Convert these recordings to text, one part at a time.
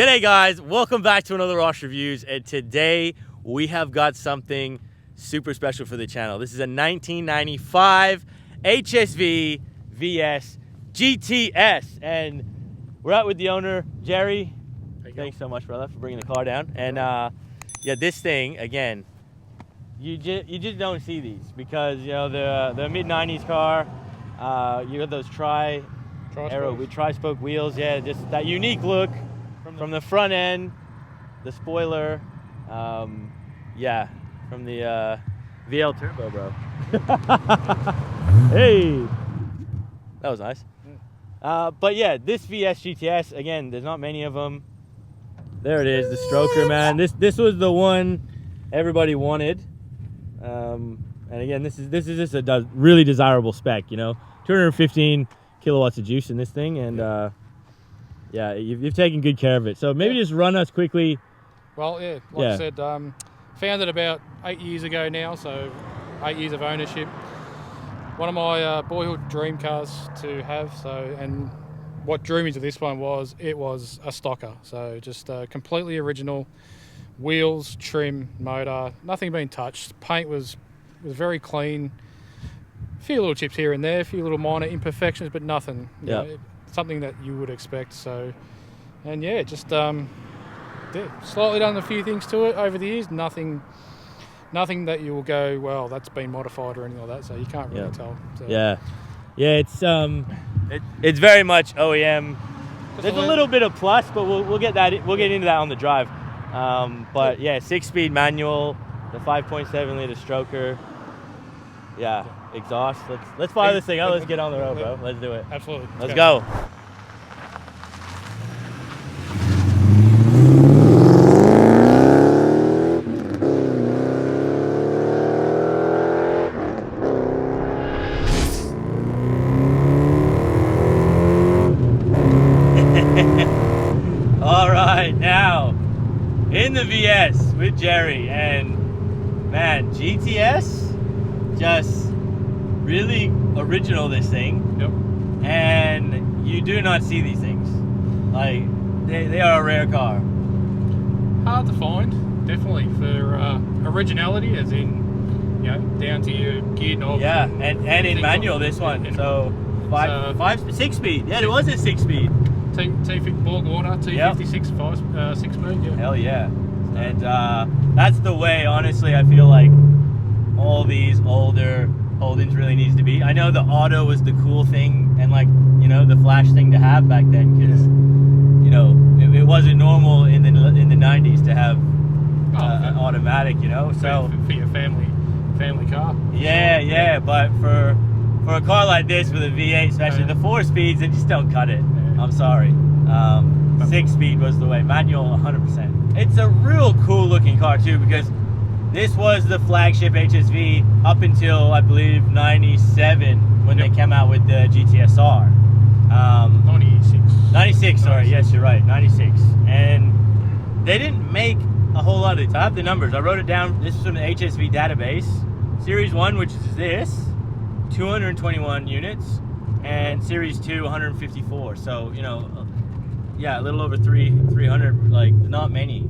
G'day guys, welcome back to another Rosh Reviews, and today we have got something super special for the channel. This is a 1995 HSV VS GTS, and we're out with the owner, Jerry. Thanks so much, brother, for bringing the car down. And yeah, this thing, again, you just don't see these because, you know, the mid-90s car, you got those tri-spoke wheels, yeah, just that unique look. From the front end, the spoiler, yeah, from the VL Turbo, bro. Hey, that was nice. But yeah, this VS GTS, again, there's not many of them. There it is, the stroker, man. This was the one everybody wanted. And again, this is just a really desirable spec, you know, 215 kilowatts of juice in this thing, and yeah, you've taken good care of it. So maybe just run us quickly. Well, yeah, like I said, found it about 8 years ago now, so 8 years of ownership. One of my boyhood dream cars to have. So, and what drew me to this one was it was a stocker. So just completely original wheels, trim, motor, nothing being touched. Paint was very clean. A few little chips here and there, a few little minor imperfections, but nothing. You know, something that you would expect. So, and yeah, just slightly done a few things to it over the years. Nothing that you will go, well, that's been modified or anything like that. So you can't really tell. So. Yeah, it's very much OEM. There's a little bit of plus, but we'll get that. We'll get into that on the drive. But yeah, 6-speed manual, the 5.7 liter stroker. Yeah. Exhaust. Let's fire this thing out. Let's get on the road, bro. Let's do it. Absolutely. Let's go. All right, now in the VS with Jerry, and man, GTS just really original, this thing. Yep. And you do not see these things. Like, they are a rare car. Hard to find, definitely, for originality, as in, you know, down to your gear knobs. Yeah, and in manual, this one. So, 6-speed. Yeah, it was a 6-speed. T-Fit Borg Warner, T56 6-speed, yeah. Hell yeah. And that's the way, honestly, I feel like all these older Holdens really needs to be. I know the auto was the cool thing and, like, you know, the flash thing to have back then, because, you know, it wasn't normal in the 90s to have an automatic, you know. So for your family car. Yeah, but for a car like this with a V8, especially the 4 speeds, they just don't cut it. Yeah. I'm sorry. 6-speed was the way. Manual, 100%. It's a real cool looking car too, because this was the flagship HSV up until, I believe, 97 when they came out with the GTSR. 96, sorry. Yes, you're right. 96. And they didn't make a whole lot of it. I have the numbers. I wrote it down. This is from the HSV database. Series 1, which is this, 221 units. And Series 2, 154. So, you know, yeah, a little over 300, like, not many.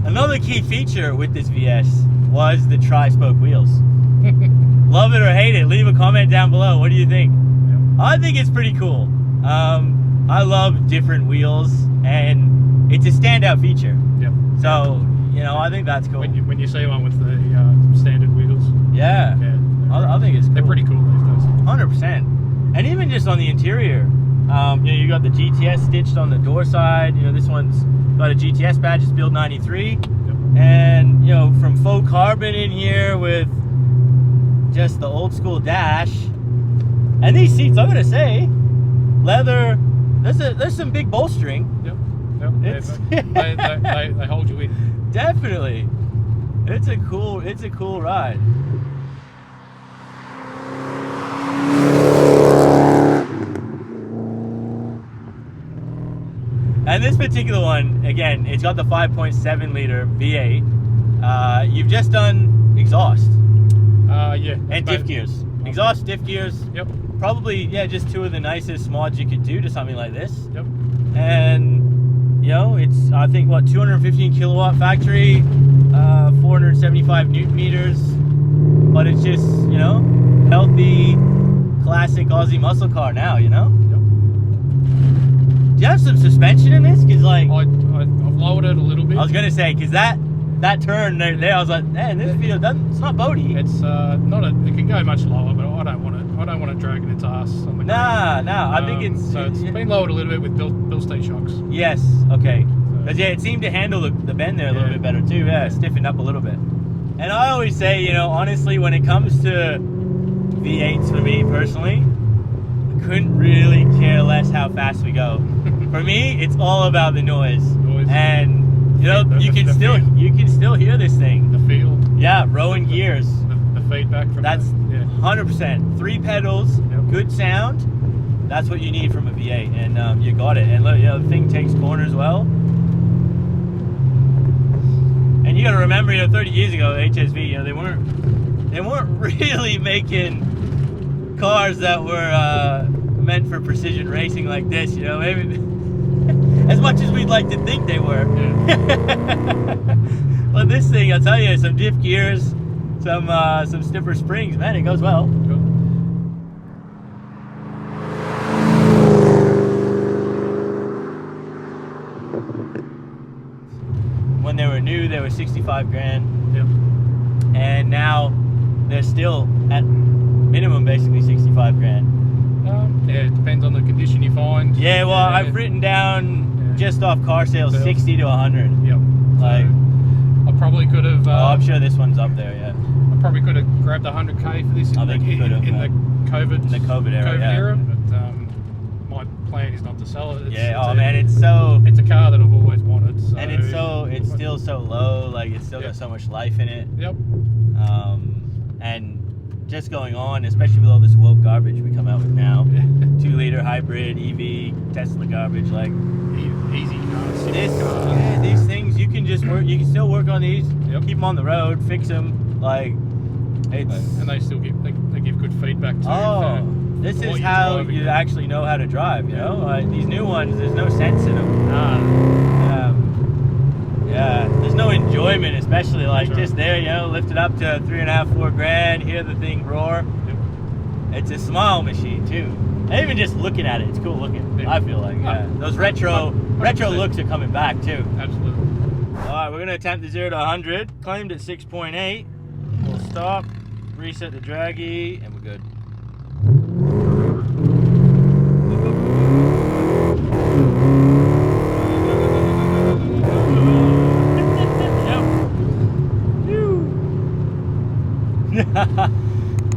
Another key feature with this VS was the tri-spoke wheels. Love it or hate it, leave a comment down below. What do you think? Yep. I think it's pretty cool. I love different wheels, and it's a standout feature. Yep. So, you know, I think that's cool. When you see one with the standard wheels. Yeah. I think it's cool. They're pretty cool these days. 100%. And even just on the interior, you know, you got the GTS stitched on the door side. You know, this one's got a GTS badge, it's build 93. Yep. And, you know, from faux carbon in here with just the old school dash. And these seats, I'm gonna say, leather, there's some big bolstering. Yep. They hold you in. Definitely. It's a cool ride. And this particular one, again, it's got the 5.7 liter V8. You've just done exhaust. Yeah. And diff gears. Exhaust, diff gears. Yep. Probably, yeah, just two of the nicest mods you could do to something like this. Yep. And you know, it's, I think, what, 215 kilowatt factory, 475 newton meters, but it's just, you know, healthy, classic Aussie muscle car now, you know? Yep. Do you have some suspension in this? Because, like, I've lowered it a little bit. I was going to say, because that turn there, I was like, man, this video doesn't, it's not boaty. It's not a, it can go much lower, but I don't want to drag its ass on the ground. Nah, I think it's... So it's been lowered a little bit with Bilstein shocks. Yes, okay. Because, yeah, it seemed to handle the bend there a little bit better, too. Yeah, stiffened up a little bit. And I always say, you know, honestly, when it comes to V8s for me, personally, I couldn't really care less how fast we go. For me, it's all about the noise. And, you know, you can still hear this thing. The feel. Yeah, rowing gears. The feedback from that's 100%. 3 pedals, good sound. That's what you need from a V8, and you got it. And look, you know, the thing takes corners well. And you got to remember, you know, 30 years ago, HSV, you know, they weren't really making cars that were meant for precision racing like this. You know, maybe as much as we'd like to think they were. Yeah. Well, this thing, I'll tell you, some diff gears, some stiffer springs, man, it goes well. Cool. When they were new, they were 65 grand. Yep. And now they're still at minimum basically 65 grand. Yeah, it depends on the condition you find. Yeah, well, I've written down just off car sales 60 to 100. Yep. Like, I probably could have. I'm sure this one's up there. Yeah. I probably could have grabbed 100k for this in the COVID era. But my plan is not to sell it. Man, it's a car that I've always wanted. So and it's still so low. Like, it's still got so much life in it. Yep. And just going on, especially with all this woke garbage we come out with now, 2-liter hybrid EV Tesla garbage, like easy cars. These things you can just work. You can still work on these. Keep them on the road, fix them. Like, it's and they still give they give good feedback too. This is how you actually know how to drive. You know, like these new ones, there's no sense in them. Yeah, there's no enjoyment, especially like just there, you know, lift it up to 3.5, 4 grand, hear the thing roar. It's a smile machine too. And even just looking at it, it's cool looking. I feel like, those retro looks are coming back too. Absolutely. All right, we're gonna attempt the 0 to 100. Claimed at 6.8. We'll stop, reset the draggy, and we're good.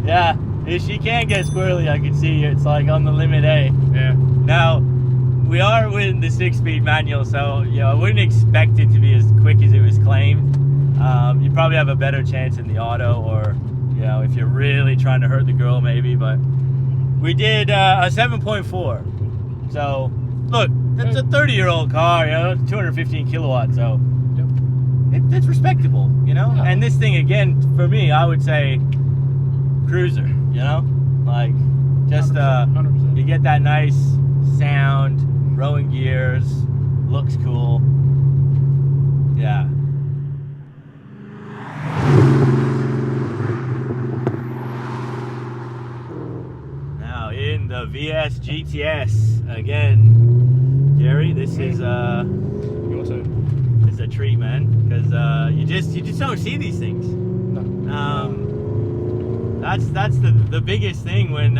Yeah, if she can get squirrely, I can see it's like on the limit A. Yeah. Now, we are with the 6-speed manual, so you know I wouldn't expect it to be as quick as it was claimed. You probably have a better chance in the auto, or you know, if you're really trying to hurt the girl, maybe. But we did a 7.4. So look, it's a 30-year-old car, you know, it's 215 kilowatts, so it's respectable, you know. Yeah. And this thing, again, for me, I would say cruiser, you know, like just 100%. You get that nice sound, rowing gears, looks cool. Yeah. Now in the VS GTS again, Jerry. This is your turn. It's a treat, man, because you just don't see these things. No. That's the biggest thing. When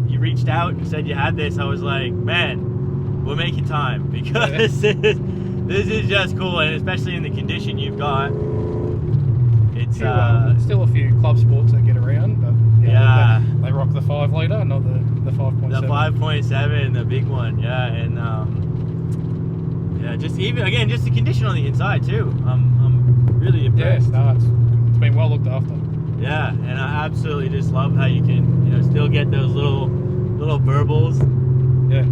you reached out and said you had this, I was like, man, we're making time, because this is just cool, and especially in the condition you've got. It's still a few club sports that get around, but they rock the 5-litre, not the 5.7. The 5.7, the big one, and just the condition on the inside too. I'm really impressed. Yeah, it's been well looked after. Yeah, and I absolutely just love how you can, you know, still get those little burbles. Yeah.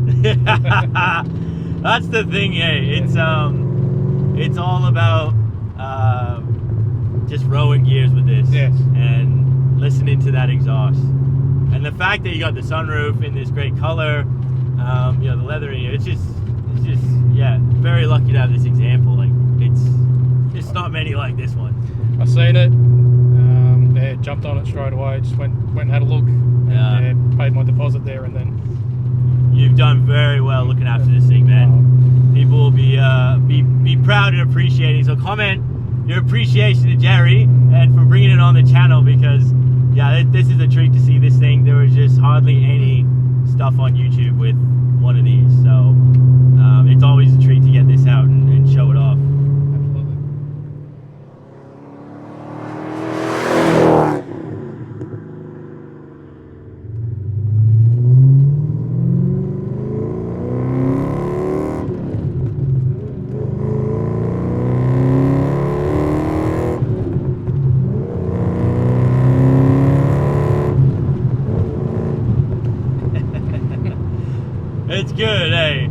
That's the thing, it's all about just rowing gears with this. Yes. And listening to that exhaust. And the fact that you got the sunroof in this great color, you know, the leathering, it's it's just, yeah, very lucky to have this example. Like, it's not many like this one. I seen it. Yeah, jumped on it straight away. Just went and had a look. Yeah. And, paid my deposit there, and then. You've done very well looking after this thing, man. People will be proud and appreciating. So comment your appreciation to Jerry and for bringing it on the channel, because yeah, this is a treat to see this thing. There was just hardly any stuff on YouTube with one of these, so it's always a treat to get this out and show it off. It's good, eh?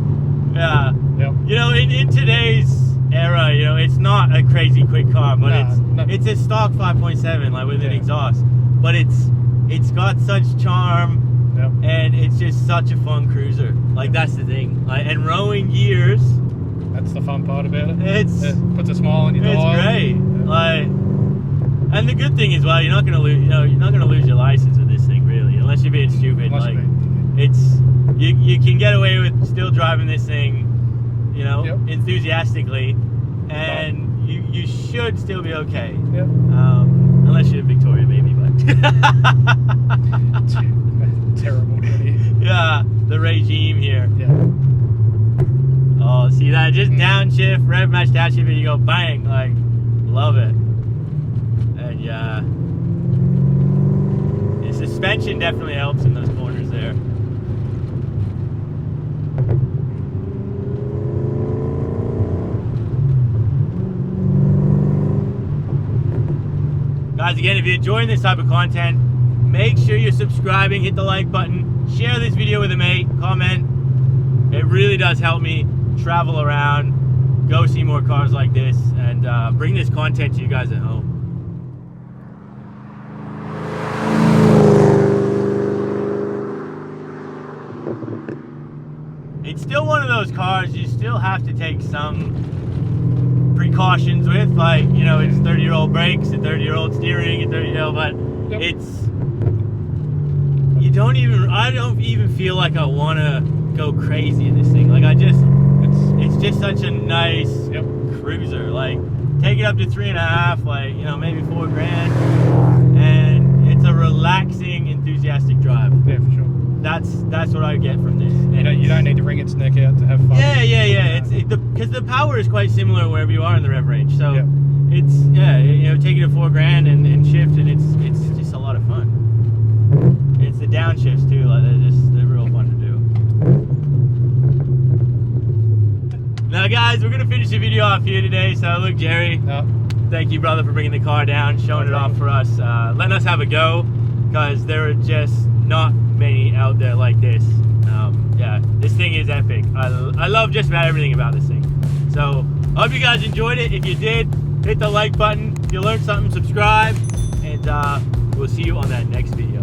Yeah. Yep. You know, in today's era, you know, it's not a crazy quick car, but it's a stock 5.7, like with an exhaust. But it's got such charm, and it's just such a fun cruiser. Like, that's the thing. Like, and rowing gears. That's the fun part about it. It puts a smile on your dial. It's great. Yeah. Like, and the good thing is, well, you're not gonna lose. You know, you're not gonna lose your license with this thing, really, unless you're being stupid. You can get away with still driving this thing, you know, enthusiastically, and you should still be okay. Yep. Unless you're Victoria, maybe, but terrible duty. Yeah, the regime here. Yeah. Oh, see that? Just downshift, rev match downshift, and you go bang, like, love it. And yeah, the suspension definitely helps in those corners there. Guys, again, if you're enjoying this type of content, make sure you're subscribing, hit the like button, share this video with a mate, comment. It really does help me travel around, go see more cars like this, and bring this content to you guys at home. It's still one of those cars you still have to take some precautions with, like, you know, it's 30-year-old brakes and 30-year-old steering and 30-year-old, but I don't even feel like I want to go crazy in this thing. Like, it's just such a nice cruiser. Like, take it up to 3.5, like, you know, maybe $4,000, and it's a relaxing, enthusiastic drive. Yeah, for sure. That's what I get from this. And you don't need to wring its neck out to have fun. Yeah. Because the power is quite similar wherever you are in the rev range. So it's you know, taking a $4,000 and shift, and it's just a lot of fun. It's the downshifts too. Like, they're real fun to do. Now, guys, we're gonna finish the video off here today. So look, Jerry, thank you, brother, for bringing the car down, showing it off for us, letting us have a go, because there are just not many out there like this. Yeah, this thing is epic. I love just about everything about this thing. So I hope you guys enjoyed it. If you did, hit the like button. If you learned something, subscribe, and we'll see you on that next video.